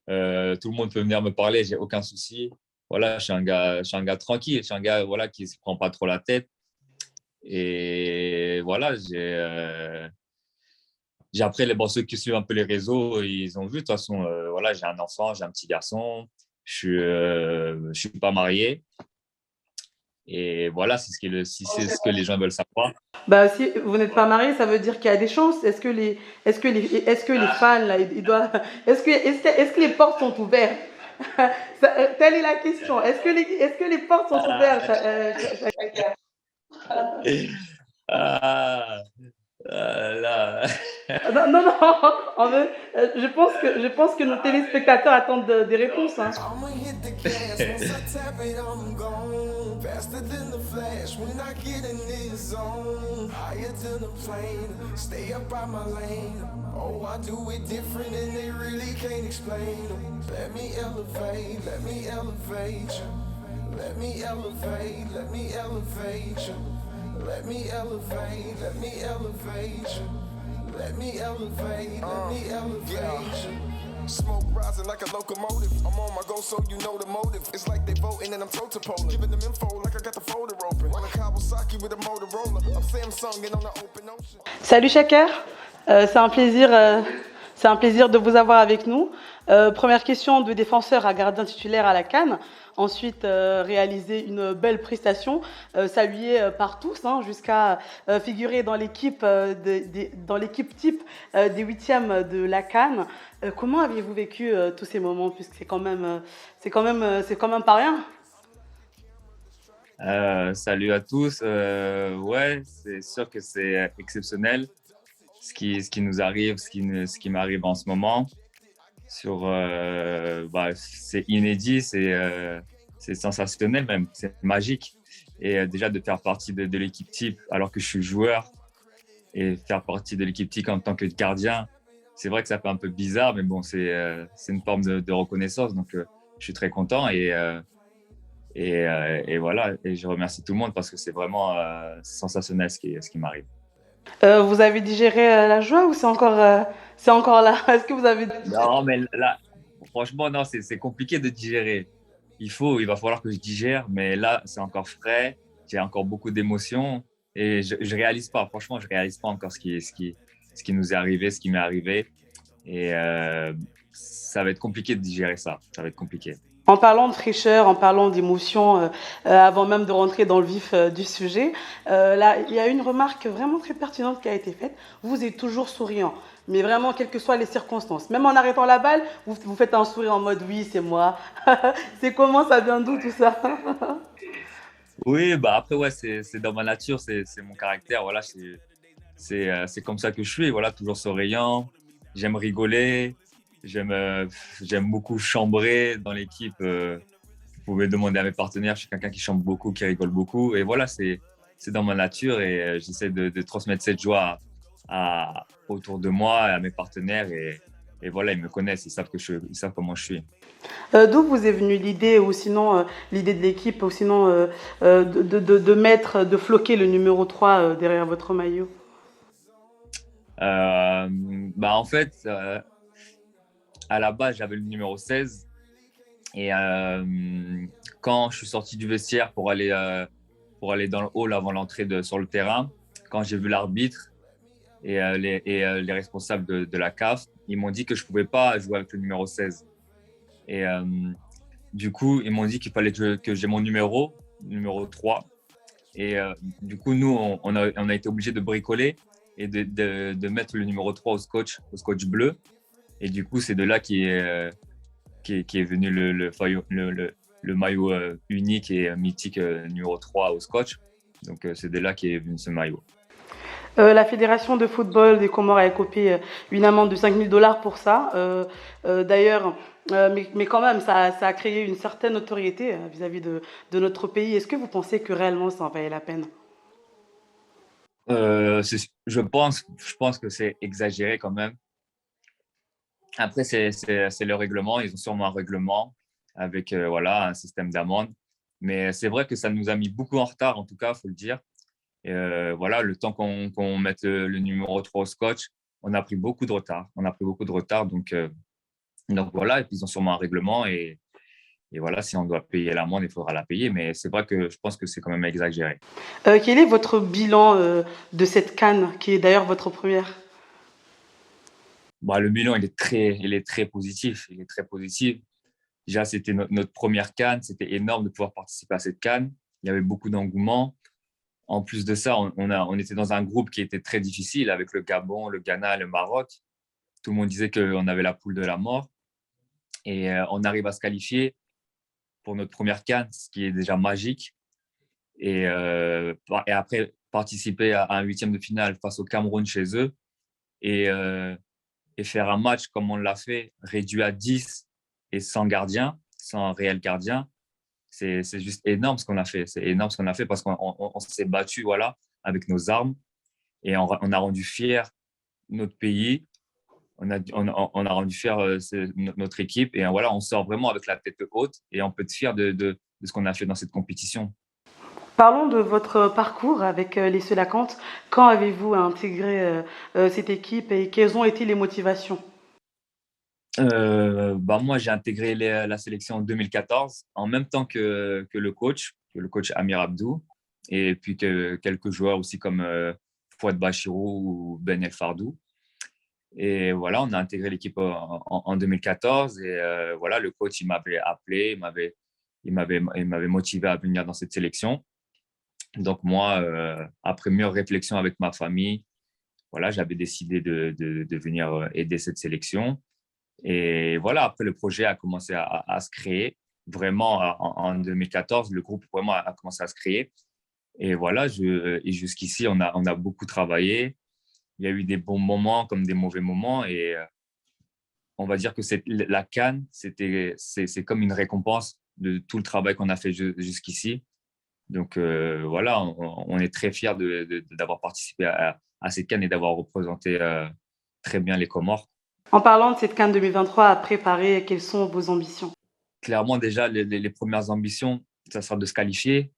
Tout le monde peut venir me parler, j'ai aucun souci. Voilà, je suis un gars tranquille, je suis un gars voilà, qui ne se prend pas trop la tête. Et voilà, j'ai après, bon, ceux qui suivent un peu les réseaux, ils ont vu. De toute façon, voilà, j'ai un enfant, j'ai un petit garçon. Je suis pas marié. Et voilà, si c'est ce que les gens veulent savoir. Bah, si vous n'êtes pas marié, ça veut dire qu'il y a des chances. Est-ce que les fans là, ils doivent, est-ce que les portes sont ouvertes? Telle est la question. Est-ce que les portes sont ouvertes? Ah, là. Non, non, non. Je pense que nos téléspectateurs attendent des réponses, hein. I'ma hit the gas once I tap it, I'm gone. Faster than the flash when I get in this zone. Higher than the plane, stay up by my lane. Oh, I do it different and they really can't explain. Let me elevate, let me elevate you. Let me elevate, let me elevate you. Let me elevate, let me elevate you. Let me elevate, let me elevate you. Smoke rising like a locomotive. I'm on my go, so you know the motive. It's like they voting and I'm toe to pole. Giving them info like I got the folder open. On a Kawasaki with a Motorola. I'm Samsung and on the open ocean. Salut Chaker. C'est un plaisir de vous avoir avec nous. Première question de défenseur à gardien titulaire à la CAN. Ensuite, réaliser une belle prestation, saluée par tous, hein, jusqu'à figurer dans l'équipe dans l'équipe type des huitièmes de la CAN. Comment aviez-vous vécu tous ces moments, puisque c'est quand même pas rien. Salut à tous. Ouais, c'est sûr que c'est exceptionnel ce qui nous arrive, ce qui m'arrive en ce moment. C'est inédit, c'est sensationnel même, c'est magique. Et déjà de faire partie de l'équipe type alors que je suis joueur et faire partie de l'équipe type en tant que gardien, c'est vrai que ça fait un peu bizarre, mais bon, c'est une forme de reconnaissance. Donc, je suis très content et voilà. Et je remercie tout le monde parce que c'est vraiment sensationnel ce qui m'arrive. Vous avez digéré la joie ou c'est encore là? Est-ce que vous avez... Non, mais là, franchement, non, c'est compliqué de digérer. Il va falloir que je digère, mais là, c'est encore frais. J'ai encore beaucoup d'émotions et je réalise pas. Franchement, je réalise pas encore ce qui nous est arrivé, ce qui m'est arrivé. Et ça va être compliqué de digérer ça. Ça va être compliqué. En parlant de fraîcheur, en parlant d'émotion, avant même de rentrer dans le vif du sujet, là, il y a une remarque vraiment très pertinente qui a été faite. Vous êtes toujours souriant, mais vraiment, quelles que soient les circonstances. Même en arrêtant la balle, vous faites un sourire en mode oui, c'est moi. C'est comment, ça vient d'où tout ça? Oui, bah après, ouais, c'est dans ma nature, c'est mon caractère. Voilà, c'est comme ça que je suis. Voilà, toujours souriant. J'aime rigoler. J'aime j'aime beaucoup chambrer dans l'équipe. Vous pouvez demander à mes partenaires. Je suis quelqu'un qui chambre beaucoup, qui rigole beaucoup. Et voilà, c'est dans ma nature et j'essaie de transmettre cette joie autour de moi, à mes partenaires. Et voilà, ils me connaissent, ils savent comment je suis. D'où vous est venue l'idée, ou sinon l'idée de l'équipe, ou sinon de floquer le numéro 3 derrière votre maillot? Bah en fait, à la base, j'avais le numéro 16. Et quand je suis sorti du vestiaire pour aller dans le hall avant l'entrée sur le terrain, quand j'ai vu l'arbitre les responsables de la CAF, ils m'ont dit que je ne pouvais pas jouer avec le numéro 16. Et du coup, ils m'ont dit qu'il fallait que j'ai mon numéro 3. Et du coup, nous, on a été obligés de bricoler et de mettre le numéro 3 au scotch bleu. Et du coup, c'est de là qui est venu le maillot unique et mythique numéro 3 au scotch. Donc, c'est de là qu'est venu ce maillot. La Fédération de football des Comores a écopé une amende de 5 000 $ pour ça. D'ailleurs, mais quand même, ça a créé une certaine notoriété vis-à-vis de notre pays. Est-ce que vous pensez que réellement ça en valait la peine? Je pense que c'est exagéré quand même. Après, c'est le règlement. Ils ont sûrement un règlement avec voilà, un système d'amende. Mais c'est vrai que ça nous a mis beaucoup en retard, en tout cas, il faut le dire. Et voilà, le temps qu'on mette le numéro 3 au scotch, on a pris beaucoup de retard. On a pris beaucoup de retard. Donc, Donc voilà, et puis ils ont sûrement un règlement et voilà, si on doit payer l'amende, il faudra la payer. Mais c'est vrai que je pense que c'est quand même exagéré. Quel est votre bilan de cette CAN, qui est d'ailleurs votre première? Bah, le bilan, il est très positif. Il est très positif. Déjà, c'était notre première CAN. C'était énorme de pouvoir participer à cette CAN. Il y avait beaucoup d'engouement. En plus de ça, on était dans un groupe qui était très difficile avec le Gabon, le Ghana, le Maroc. Tout le monde disait qu'on avait la poule de la mort. Et on arrive à se qualifier pour notre première CAN, ce qui est déjà magique. Et après, participer à un huitième de finale face au Cameroun chez eux et, euh, et faire un match comme on l'a fait, réduit à 10 et sans gardien, sans réel gardien, c'est juste énorme ce qu'on a fait. C'est énorme ce qu'on a fait parce qu'on s'est battu voilà, avec nos armes et on a rendu fier notre pays. On a rendu fier notre équipe et voilà, on sort vraiment avec la tête haute et on peut être fier de ce qu'on a fait dans cette compétition. Parlons de votre parcours avec les Selacantes. Quand avez-vous intégré cette équipe et quelles ont été les motivations? Bah moi, j'ai intégré la sélection en 2014, en même temps que le coach Amir Abdou, et puis que quelques joueurs aussi comme Fouad Bachirou ou Ben El Fardou. Et voilà, on a intégré l'équipe en 2014. Et voilà, le coach, il m'avait appelé, il m'avait motivé à venir dans cette sélection. Donc moi, après mûre réflexion avec ma famille, voilà, j'avais décidé de venir aider cette sélection. Et voilà, après, le projet a commencé à se créer. Vraiment, en 2014, le groupe vraiment a commencé à se créer. Et voilà, et jusqu'ici, on a beaucoup travaillé. Il y a eu des bons moments comme des mauvais moments. Et on va dire que la CAN, c'est comme une récompense de tout le travail qu'on a fait jusqu'ici. Donc voilà, on est très fiers d'avoir participé à cette CAN et d'avoir représenté très bien les Comores. En parlant de cette CAN 2023 à préparer, quelles sont vos ambitions? Clairement, déjà, les premières ambitions, ça sera de se qualifier.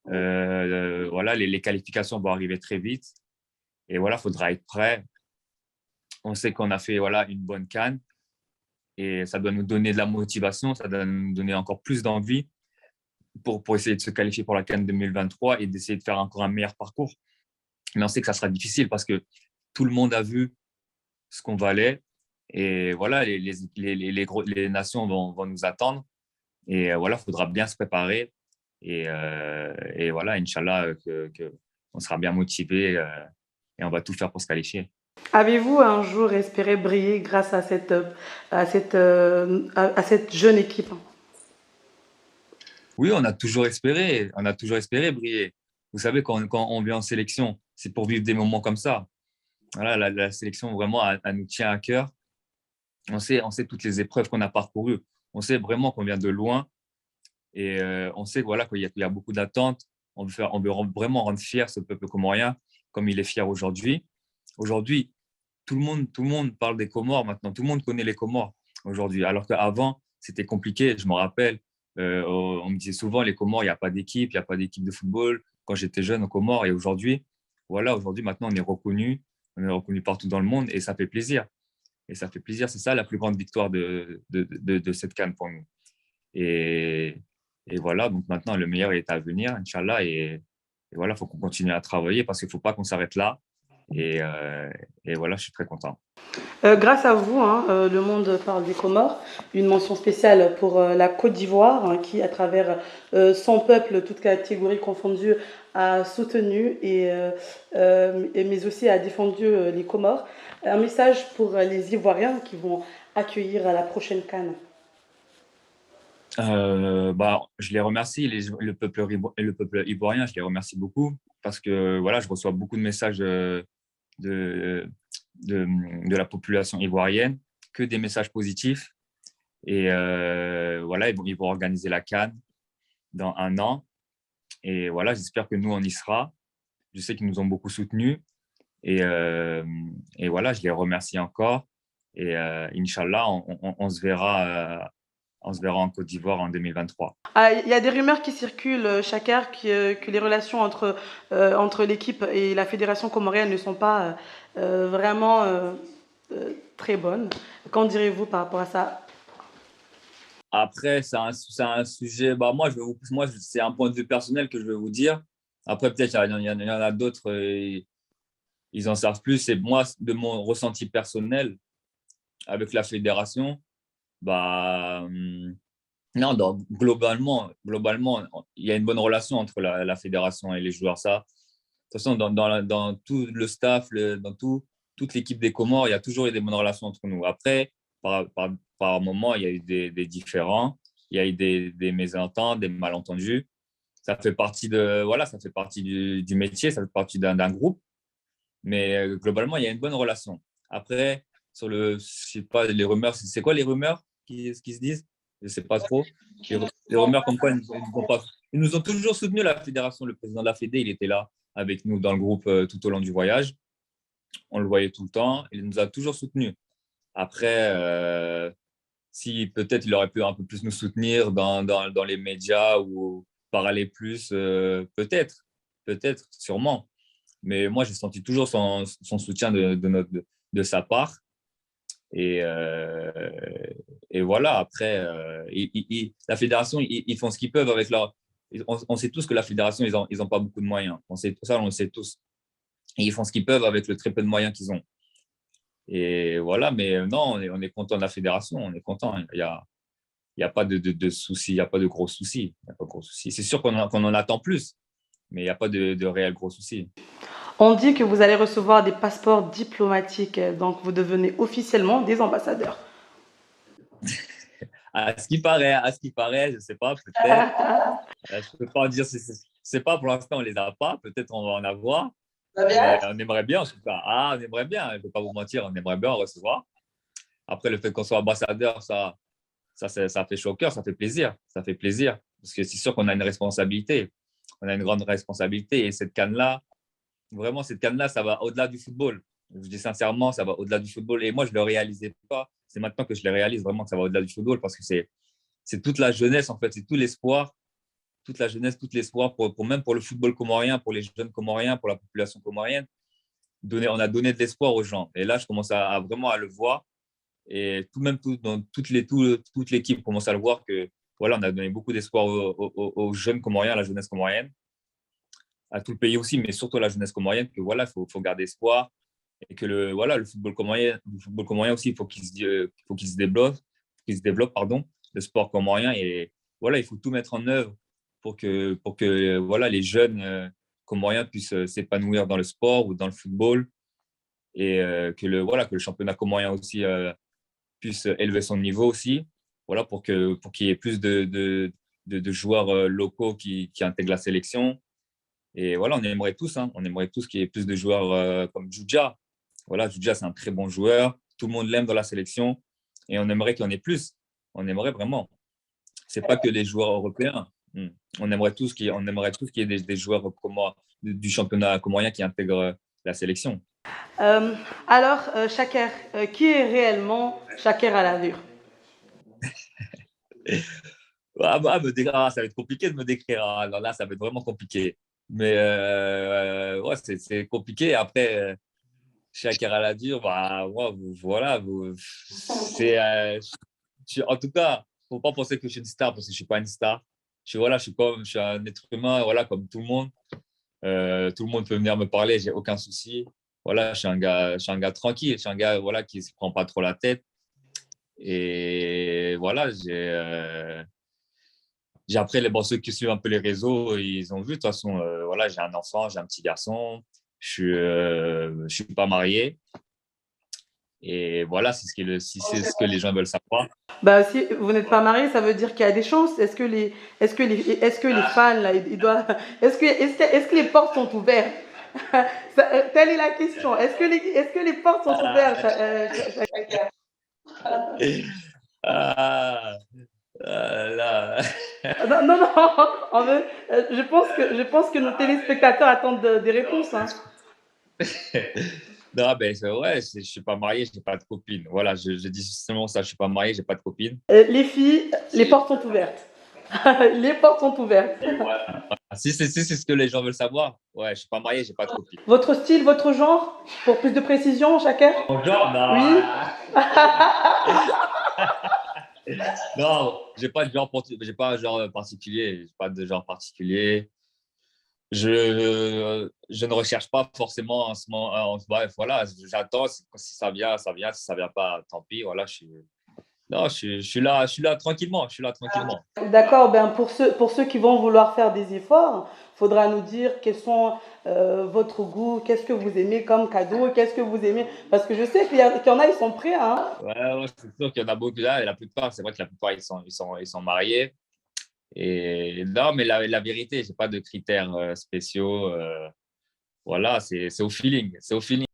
Voilà, les qualifications vont arriver très vite. Et voilà, il faudra être prêt. On sait qu'on a fait voilà, une bonne CAN et ça doit nous donner de la motivation, ça doit nous donner encore plus d'envie pour essayer de se qualifier pour la CAN 2023 et d'essayer de faire encore un meilleur parcours. Mais on sait que ça sera difficile parce que tout le monde a vu ce qu'on valait. Et voilà, les nations vont nous attendre. Et voilà, il faudra bien se préparer. Et voilà, Inch'Allah, on sera bien motivé et on va tout faire pour se qualifier. Avez-vous un jour espéré briller grâce à cette jeune équipe? Oui, on a toujours espéré briller. Vous savez, quand on vient en sélection, c'est pour vivre des moments comme ça. Voilà, la sélection, vraiment, elle nous tient à cœur. On sait toutes les épreuves qu'on a parcourues. On sait vraiment qu'on vient de loin. Et on sait voilà, qu'il y a beaucoup d'attentes. On veut vraiment rendre fier ce peuple comorien comme il est fier aujourd'hui. Aujourd'hui, tout le monde parle des Comores maintenant. Tout le monde connaît les Comores aujourd'hui. Alors qu'avant, c'était compliqué. Je me rappelle, on me disait souvent, les Comores, il n'y a pas d'équipe, il n'y a pas d'équipe de football. Quand j'étais jeune aux Comores, et aujourd'hui, voilà, aujourd'hui, maintenant, on est reconnu partout dans le monde et ça fait plaisir. Et ça fait plaisir. C'est ça la plus grande victoire de cette CAN pour nous. Et, et voilà, donc maintenant, le meilleur est à venir, Inch'Allah. Et voilà, il faut qu'on continue à travailler parce qu'il ne faut pas qu'on s'arrête là. Et, euh, et voilà, je suis très content. Grâce à vous, hein, le monde parle des Comores. Une mention spéciale pour la Côte d'Ivoire, hein, qui, à travers son peuple, toutes catégories confondues, a soutenu mais aussi a défendu les Comores. Un message pour les Ivoiriens qui vont accueillir à la prochaine CAN. Bah, je les remercie, le peuple ivoirien, je les remercie beaucoup parce que voilà, je reçois beaucoup de messages de, de la population ivoirienne, que des messages positifs. Et voilà, ils vont organiser la CAN dans un an. Et voilà, j'espère que nous, on y sera. Je sais qu'ils nous ont beaucoup soutenus. Et, euh, et voilà, je les remercie encore. Et Inch'Allah, on se verra en Côte d'Ivoire en 2023. Ah, il y a des rumeurs qui circulent, Chakar, que les relations entre l'équipe et la fédération comorienne ne sont pas vraiment très bonne. Qu'en direz-vous par rapport à ça? Après, c'est un sujet. Bah, c'est un point de vue personnel que je vais vous dire. Après, peut-être il y en a d'autres, ils en savent plus. Et moi, de mon ressenti personnel avec la fédération, bah, non, globalement, il y a une bonne relation entre la fédération et les joueurs. Ça, de toute façon, dans tout le staff, toute l'équipe des Comores, il y a toujours eu des bonnes relations entre nous. Après, par moment, il y a eu des différends, il y a eu des mésententes, des malentendus. Ça fait partie ça fait partie du métier, ça fait partie d'un groupe. Mais globalement, il y a une bonne relation. Après, je sais pas, les rumeurs, c'est quoi les rumeurs qui se disent? Je ne sais pas trop. Les rumeurs comme quoi ils nous ont toujours soutenus, la fédération. Le président de la Fédé, il était là avec nous dans le groupe tout au long du voyage. On le voyait tout le temps. Il nous a toujours soutenus. Après, si peut-être il aurait pu un peu plus nous soutenir dans les médias ou parler plus, peut-être, sûrement. Mais moi, j'ai senti toujours son soutien de sa part. Et voilà, après, la fédération, ils font ce qu'ils peuvent avec leur. On sait tous que la fédération, ils ont pas beaucoup de moyens. On le sait tous. Et ils font ce qu'ils peuvent avec le très peu de moyens qu'ils ont. Et voilà, mais non, on est content de la fédération, on est content. Il y a pas de soucis, il n'y a pas de gros soucis. Il y a pas de gros soucis. C'est sûr qu'on en attend plus, mais il n'y a pas de réels gros soucis. On dit que vous allez recevoir des passeports diplomatiques, donc vous devenez officiellement des ambassadeurs. À ce qui paraît, je ne sais pas, peut-être. Je ne peux pas en dire, c'est pas pour l'instant, on ne les a pas, peut-être on va en avoir. Mais on aimerait bien, en tout cas. Ah, on aimerait bien, je ne vais pas vous mentir, on aimerait bien en recevoir. Après, le fait qu'on soit ambassadeur, ça fait chaud au cœur, ça fait plaisir. Ça fait plaisir, parce que c'est sûr qu'on a une responsabilité. On a une grande responsabilité. Et cette canne-là, vraiment, cette canne-là, ça va au-delà du football. Je dis sincèrement, ça va au-delà du football. Et moi, je ne le réalisais pas. C'est maintenant que je le réalise vraiment que ça va au-delà du football parce que c'est toute la jeunesse, en fait. C'est tout l'espoir, toute la jeunesse, tout l'espoir, même pour le football comorien, pour les jeunes comoriens, pour la population comorienne. On a donné de l'espoir aux gens. Et là, je commence vraiment à le voir. Et toute l'équipe commence à le voir que voilà, on a donné beaucoup d'espoir aux jeunes comoriens, à la jeunesse comorienne, à tout le pays aussi, mais surtout à la jeunesse comorienne, que voilà, faut garder espoir et que le football comorien aussi, il faut qu'il se développe, pardon, le sport comorien. Et voilà, il faut tout mettre en œuvre pour que voilà, les jeunes comoriens puissent s'épanouir dans le sport ou dans le football et que le championnat comorien aussi puisse élever son niveau aussi, voilà, pour qu'il y ait plus de joueurs locaux qui intègrent la sélection. Et voilà, on aimerait tous qu'il y ait plus de joueurs comme Djoudja. Voilà, Djoudja, c'est un très bon joueur. Tout le monde l'aime dans la sélection. Et on aimerait qu'il y en ait plus. On aimerait vraiment. Ce n'est pas que les joueurs européens. On aimerait tous qu'il y ait des joueurs du championnat comorien qui intègrent la sélection. Alors, Chaker, qui est réellement Chaker Aladur? Ça va être compliqué de me décrire. Alors là, ça va être vraiment compliqué. Mais ouais, c'est compliqué. Après, Chaker Aladur, bah, en tout cas, il ne faut pas penser que je suis une star parce que je ne suis pas une star. Je suis un être humain, voilà, comme tout le monde. Tout le monde peut venir me parler, j'ai aucun souci. Voilà, je suis un gars tranquille, je suis un gars voilà, qui ne se prend pas trop la tête. Et voilà, après, ceux qui suivent un peu les réseaux, ils ont vu. De toute façon, voilà, j'ai un enfant, j'ai un petit garçon. Je suis pas marié. Et voilà, c'est ce que les gens veulent savoir. Bah, si vous n'êtes pas marié, ça veut dire qu'il y a des chances. Est-ce que les fans là, ils doivent, est-ce que les portes sont ouvertes? Telle est la question. Est-ce que les portes sont ouvertes? Ah, là. Non, non, non. Je pense que nos téléspectateurs attendent des réponses. Hein. Non, ben, ouais, je ne suis pas marié, je n'ai pas de copine. Voilà, je dis seulement ça, je ne suis pas marié, je n'ai pas de copine. Les filles, les portes sont ouvertes. Les portes sont ouvertes. Si c'est ce que les gens veulent savoir. Ouais, je suis pas marié, j'ai pas de copine. Votre style, votre genre, pour plus de précision, chacun? Mon genre, Oui. non, j'ai pas un genre particulier. J'ai pas de genre particulier. Je ne recherche pas forcément en ce moment. Bref, voilà, j'attends. Si ça vient, ça vient. Si ça vient pas, tant pis. Voilà, non, je suis là tranquillement. Je suis là tranquillement. D'accord, ben pour ceux qui vont vouloir faire des efforts, faudra nous dire quels sont votre goût, qu'est-ce que vous aimez comme cadeau, qu'est-ce que vous aimez. Parce que je sais qu'il y en a, ils sont prêts, hein. Ouais, ouais, c'est sûr qu'il y en a beaucoup là. Et la plupart, c'est vrai que la plupart, ils sont mariés. Et non, mais la vérité, j'ai pas de critères spéciaux. Voilà, c'est au feeling. C'est au feeling.